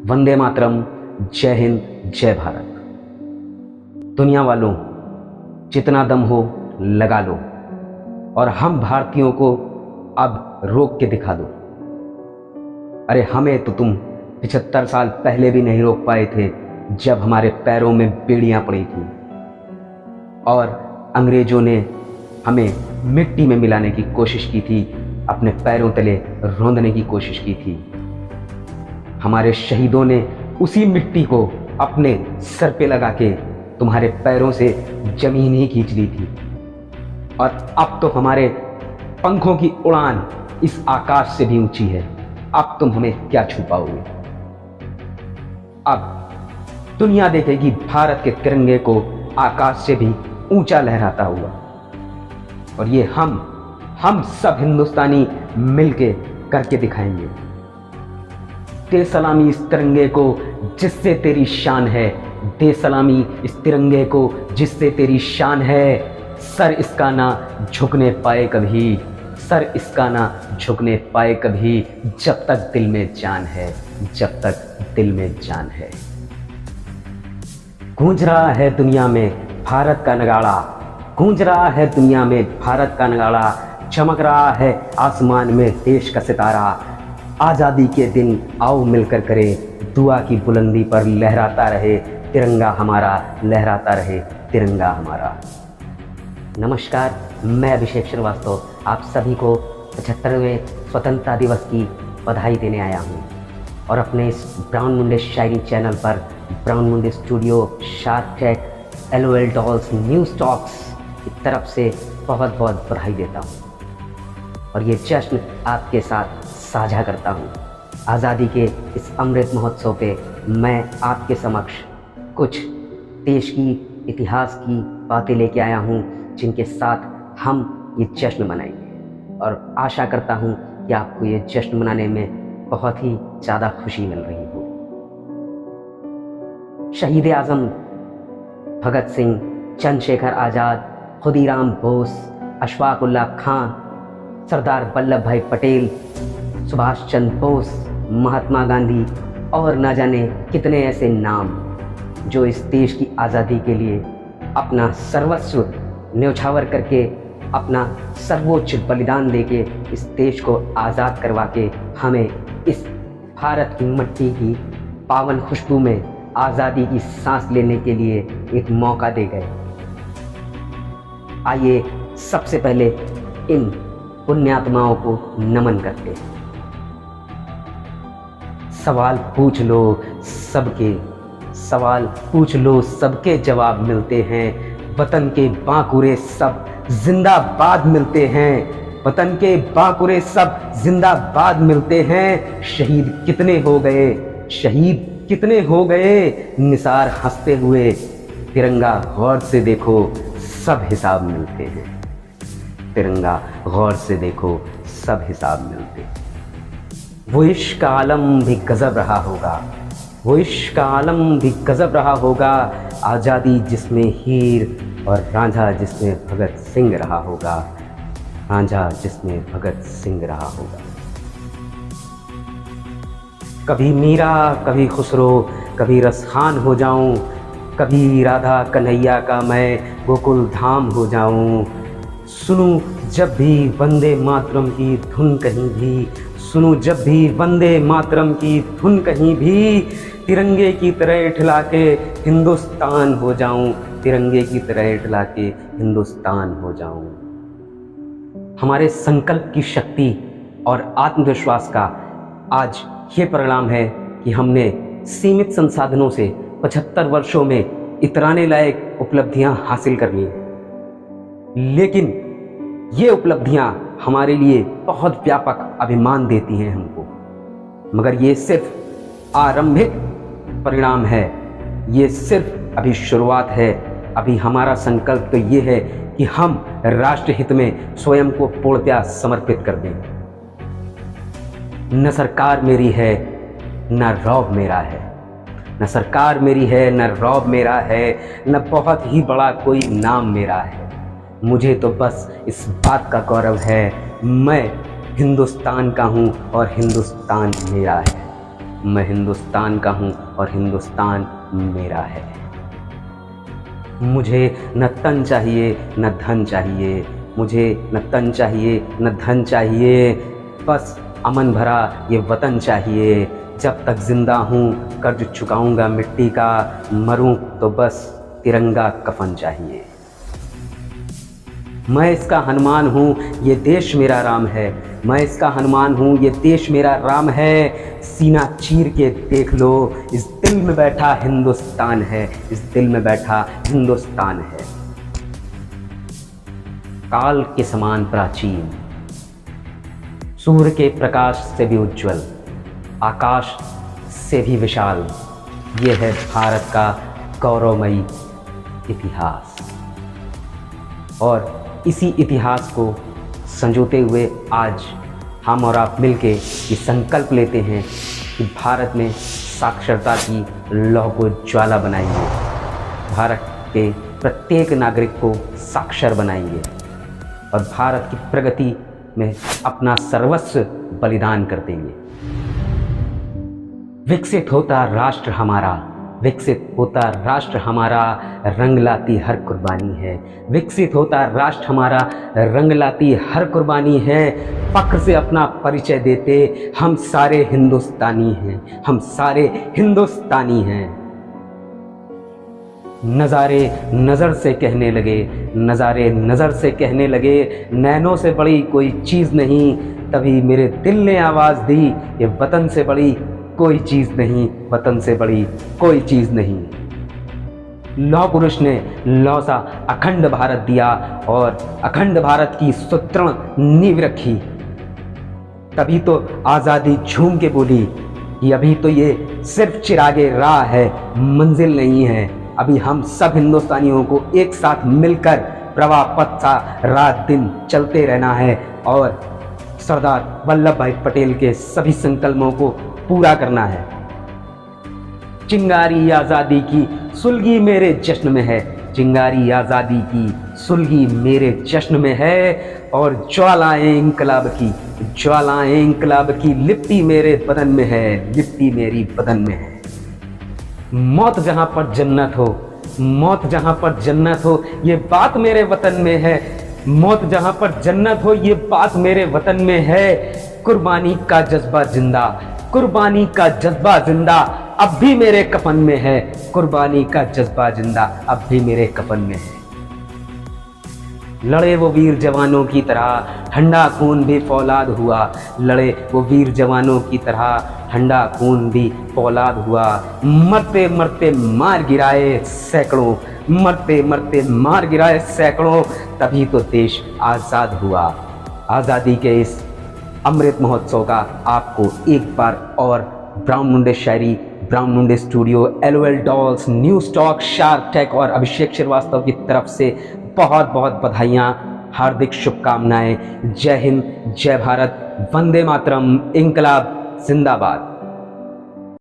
वंदे मातरम, जय हिंद, जय भारत। दुनिया वालों, जितना दम हो लगा लो और हम भारतीयों को अब रोक के दिखा दो। अरे हमें तो तुम 75 साल पहले भी नहीं रोक पाए थे, जब हमारे पैरों में बेड़ियां पड़ी थी और अंग्रेजों ने हमें मिट्टी में मिलाने की कोशिश की थी, अपने पैरों तले रौंदने की कोशिश की थी। हमारे शहीदों ने उसी मिट्टी को अपने सर पे लगा के तुम्हारे पैरों से जमीन ही खींच ली थी। और अब तो हमारे पंखों की उड़ान इस आकाश से भी ऊंची है। अब तुम हमें क्या छू पाओगे? अब दुनिया देखेगी भारत के तिरंगे को आकाश से भी ऊंचा लहराता हुआ। और ये हम सब हिंदुस्तानी मिलके करके दिखाएंगे। दे सलामी इस तिरंगे को जिससे तेरी शान है, दे सलामी इस तिरंगे को जिससे तेरी शान है। सर इसका ना झुकने पाए कभी, सर इसका ना झुकने पाए कभी, जब तक दिल में जान है, जब तक दिल में जान है। गूंज रहा है दुनिया में भारत का नगाड़ा, गूंज रहा है दुनिया में भारत का नगाड़ा, चमक रहा है आसमान में देश का सितारा। आज़ादी के दिन आओ मिलकर करें दुआ की बुलंदी पर लहराता रहे तिरंगा हमारा, लहराता रहे तिरंगा हमारा। नमस्कार, मैं अभिषेक श्रीवास्तव आप सभी को 75वें स्वतंत्रता दिवस की बधाई देने आया हूँ और अपने इस ब्राउन मुंडे शायरी चैनल पर brown Munde studio, shark tank, LOL dolls, news talks की तरफ से बहुत बहुत बधाई देता हूँ और ये जश्न आपके साथ साझा करता हूँ। आज़ादी के इस अमृत महोत्सव पे मैं आपके समक्ष कुछ देश की इतिहास की बातें लेके आया हूँ, जिनके साथ हम ये जश्न मनाएंगे और आशा करता हूँ कि आपको ये जश्न मनाने में बहुत ही ज़्यादा खुशी मिल रही हो। शहीद आज़म भगत सिंह, चंद्रशेखर आज़ाद, खुदीराम बोस, अशफाक उल्लाह खां, सरदार वल्लभ भाई पटेल, सुभाष चंद्र बोस, महात्मा गांधी और न जाने कितने ऐसे नाम जो इस देश की आज़ादी के लिए अपना सर्वस्व न्यौछावर करके, अपना सर्वोच्च बलिदान देके इस देश को आज़ाद करवा के हमें इस भारत की मिट्टी की पावन खुशबू में आज़ादी की सांस लेने के लिए एक मौका दे गए। आइए सबसे पहले इन पुण्यात्माओं को नमन करते हैं। सवाल पूछ लो सबके, सवाल पूछ लो सबके जवाब मिलते हैं। वतन के बांकुरे सब जिंदाबाद मिलते हैं, वतन के बांकुरे सब जिंदाबाद मिलते हैं। शहीद कितने हो गए, शहीद कितने हो गए, निसार हंसते हुए तिरंगा गौर से देखो सब हिसाब मिलते हैं। तिरंगा गौर से देखो सब हिसाब मिलते हैं। वो इश्क आलम भी गजब रहा होगा, वो इश्क आलम भी गजब रहा होगा। आज़ादी जिसमें हीर और रांझा जिसमें भगत सिंह रहा होगा, रांझा जिसमें भगत सिंह रहा होगा। कभी मीरा कभी खुसरो, कभी रसखान हो जाऊं, कभी राधा कन्हैया का मैं गोकुल धाम हो जाऊं। सुनूं जब भी वंदे मातरम की धुन कहीं भी, सुनूं जब भी वंदे मातरम की धुन कहीं भी, तिरंगे की तरह ठिला के हिंदुस्तान हो जाऊं, तिरंगे की तरह ठिला के हिंदुस्तान हो जाऊं। हमारे संकल्प की शक्ति और आत्मविश्वास का आज ये परिणाम है कि हमने सीमित संसाधनों से 75 वर्षों में इतराने लायक उपलब्धियां हासिल कर ली, लेकिन ये उपलब्धियां हमारे लिए बहुत व्यापक अभिमान देती हैं हमको। मगर ये सिर्फ आरंभिक परिणाम है, ये सिर्फ अभी शुरुआत है। अभी हमारा संकल्प तो ये है कि हम राष्ट्र हित में स्वयं को पूर्णतया समर्पित कर दें। न सरकार मेरी है न रौब मेरा है, न सरकार मेरी है न रौब मेरा है, न बहुत ही बड़ा कोई नाम मेरा है। मुझे तो बस इस बात का गौरव है, मैं हिंदुस्तान का हूँ और हिंदुस्तान मेरा है। मैं हिंदुस्तान का हूँ और हिंदुस्तान मेरा है। मुझे न तन चाहिए न धन चाहिए, मुझे न तन चाहिए न धन चाहिए, बस अमन भरा ये वतन चाहिए। जब तक जिंदा हूँ कर्ज चुकाऊंगा मिट्टी का, मरूं तो बस तिरंगा कफन चाहिए। मैं इसका हनुमान हूँ ये देश मेरा राम है, मैं इसका हनुमान हूँ ये देश मेरा राम है। सीना चीर के देख लो, इस दिल में बैठा हिंदुस्तान है, इस दिल में बैठा हिंदुस्तान है। काल के समान प्राचीन, सूर्य के प्रकाश से भी उज्जवल, आकाश से भी विशाल, ये है भारत का गौरवमयी इतिहास। और इसी इतिहास को संजोते हुए आज हम और आप मिलके ये संकल्प लेते हैं कि भारत में साक्षरता की लौ को ज्वाला बनाएंगे, भारत के प्रत्येक नागरिक को साक्षर बनाएंगे और भारत की प्रगति में अपना सर्वस्व बलिदान कर देंगे। विकसित होता राष्ट्र हमारा, विकसित होता राष्ट्र हमारा, रंग लाती हर कुर्बानी है। विकसित होता राष्ट्र हमारा, रंग लाती हर कुर्बानी है। फख्र से अपना परिचय देते हम सारे हिंदुस्तानी हैं, हम सारे हिंदुस्तानी हैं। नज़ारे नज़र से कहने लगे, नज़ारे नज़र से कहने लगे, नैनों से बड़ी कोई चीज़ नहीं। तभी मेरे दिल ने आवाज़ दी, ये वतन से बड़ी कोई चीज़ नहीं, वतन से बड़ी कोई चीज़ नहीं। लौह पुरुष ने लौ सा अखंड भारत दिया और अखंड भारत की सुदृढ़ नींव रखी। तभी तो आज़ादी झूम के बोली कि अभी तो ये सिर्फ चिरागे राह है, मंजिल नहीं है। अभी हम सब हिंदुस्तानियों को एक साथ मिलकर प्रवाह पथ सा रात दिन चलते रहना है और सरदार वल्लभ भाई पटेल के सभी संकल्पों को पूरा करना है। चिंगारी आज़ादी की सुलगी मेरे जश्न में है, चिंगारी आज़ादी की सुलगी मेरे जश्न में है। और ज्वालाएं इंकलाब की, ज्वालाएं इंकलाब की लिपटी मेरे बदन में है, लिपटी मेरी बदन में है। मौत जहाँ पर जन्नत हो, मौत जहाँ पर जन्नत हो, ये बात मेरे वतन में है। मौत जहाँ पर जन्नत हो, ये बात मेरे वतन में है। कुर्बानी का जज्बा जिंदा, कुर्बानी का जज्बा जिंदा अब भी मेरे कफन में है, कुर्बानी का जज्बा जिंदा अब भी मेरे कफन में है। लड़े वो वीर जवानों की तरह ठंडा खून भी फौलाद हुआ, लड़े वो वीर जवानों की तरह ठंडा खून भी फौलाद हुआ। मरते मरते मार गिराए सैकड़ों, मरते मरते मार गिराए सैकड़ों, तभी तो देश आज़ाद हुआ। आज़ादी के इस अमृत महोत्सव का आपको एक बार और brown Munde Shayari, brown Munde studio, LOL dolls, news talk, shark tag और अभिषेक श्रीवास्तव की तरफ से बहुत बहुत बधाइयाँ, हार्दिक शुभकामनाएं। जय हिंद, जय भारत, वंदे मातरम, इंकलाब जिंदाबाद।